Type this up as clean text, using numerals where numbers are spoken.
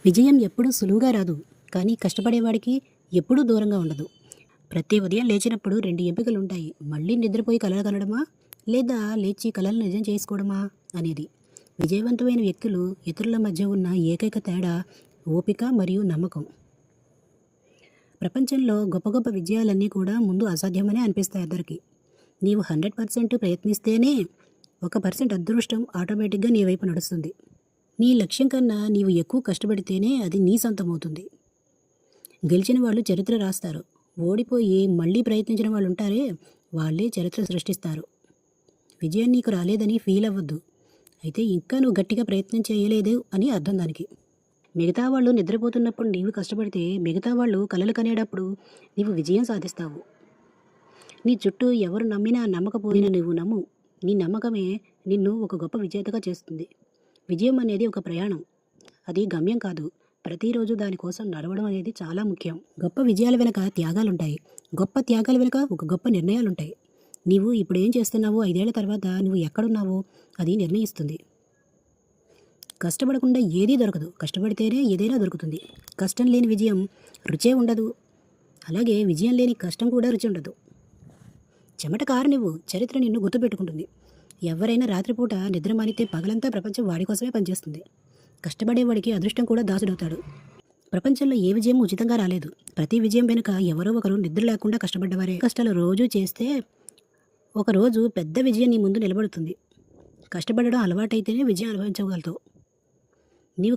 విజయం ఎప్పుడూ సులువుగా రాదు, కానీ కష్టపడేవాడికి ఎప్పుడూ దూరంగా ఉండదు. ప్రతి ఉదయం లేచినప్పుడు 2 ఎంపికలుంటాయి. మళ్ళీ నిద్రపోయి కలలు కనడమా? లేదా లేచి కలలు నిజం చేసుకోవడమా అనేది. విజయవంతమైన వ్యక్తులు ఇతరుల మధ్య ఉన్న ఏకైక తేడా ఓపిక మరియు నమ్మకం. ప్రపంచంలో గొప్ప గొప్ప విజయాలన్నీ కూడా ముందు అసాధ్యమనే అనిపిస్తాయి అందరికీ. నీవు 100% ప్రయత్నిస్తేనే 1% అదృష్టం ఆటోమేటిక్గా నీ వైపు నడుస్తుంది. నీ లక్ష్యం కన్నా నీవు ఎక్కువ కష్టపడితేనే అది నీ సొంతమవుతుంది. గెలిచిన వాళ్ళు చరిత్ర రాస్తారు. ఓడిపోయి మళ్ళీ ప్రయత్నించిన వాళ్ళు ఉంటారే, వాళ్ళే చరిత్ర సృష్టిస్తారు. విజయం నీకు రాలేదని ఫీల్ అవ్వద్దు. అయితే ఇంకా నువ్వు గట్టిగా ప్రయత్నం చేయలేదు అని అర్థం దానికి. మిగతా వాళ్ళు నిద్రపోతున్నప్పుడు నీవు కష్టపడితే, మిగతా వాళ్ళు కలలు కనేటప్పుడు నీవు విజయం సాధిస్తావు. నీ చుట్టూ ఎవరు నమ్మినా నమ్మకపోయినా నువ్వు నమ్ము. నీ నమ్మకమే నిన్ను ఒక గొప్ప విజేతగా చేస్తుంది. విజయం అనేది ఒక ప్రయాణం, అది గమ్యం కాదు. ప్రతిరోజు దానికోసం నడవడం అనేది చాలా ముఖ్యం. గొప్ప విజయాల వెనుక త్యాగాలుంటాయి. గొప్ప త్యాగాల వెనుక ఒక గొప్ప నిర్ణయాలుంటాయి. నీవు ఇప్పుడు ఏం చేస్తున్నావో 5 ఏళ్ల తర్వాత నువ్వు ఎక్కడున్నావో అది నిర్ణయిస్తుంది. కష్టపడకుండా ఏదీ దొరకదు. కష్టపడితేనే ఏదైనా దొరుకుతుంది. కష్టం లేని విజయం రుచే ఉండదు. అలాగే విజయం లేని కష్టం కూడా రుచి ఉండదు. చెమట కారు నువ్వు, చరిత్ర నిన్ను గుర్తుపెట్టుకుంటుంది. ఎవరైనా రాత్రిపూట నిద్ర మానితే పగలంతా ప్రపంచం వాడి కోసమే పనిచేస్తుంది. కష్టపడేవాడికి అదృష్టం కూడా దాసుడవుతాడు. ప్రపంచంలో ఏ విజయం ఉచితంగా రాలేదు. ప్రతి విజయం వెనుక ఎవరో ఒకరు నిద్ర లేకుండా కష్టపడ్డవారే. కష్టాలు రోజు చేస్తే ఒకరోజు పెద్ద విజయం నీ ముందు నిలబడుతుంది. కష్టపడడం అలవాటైతేనే విజయం అనుభవించగలుగుతావు. నీవు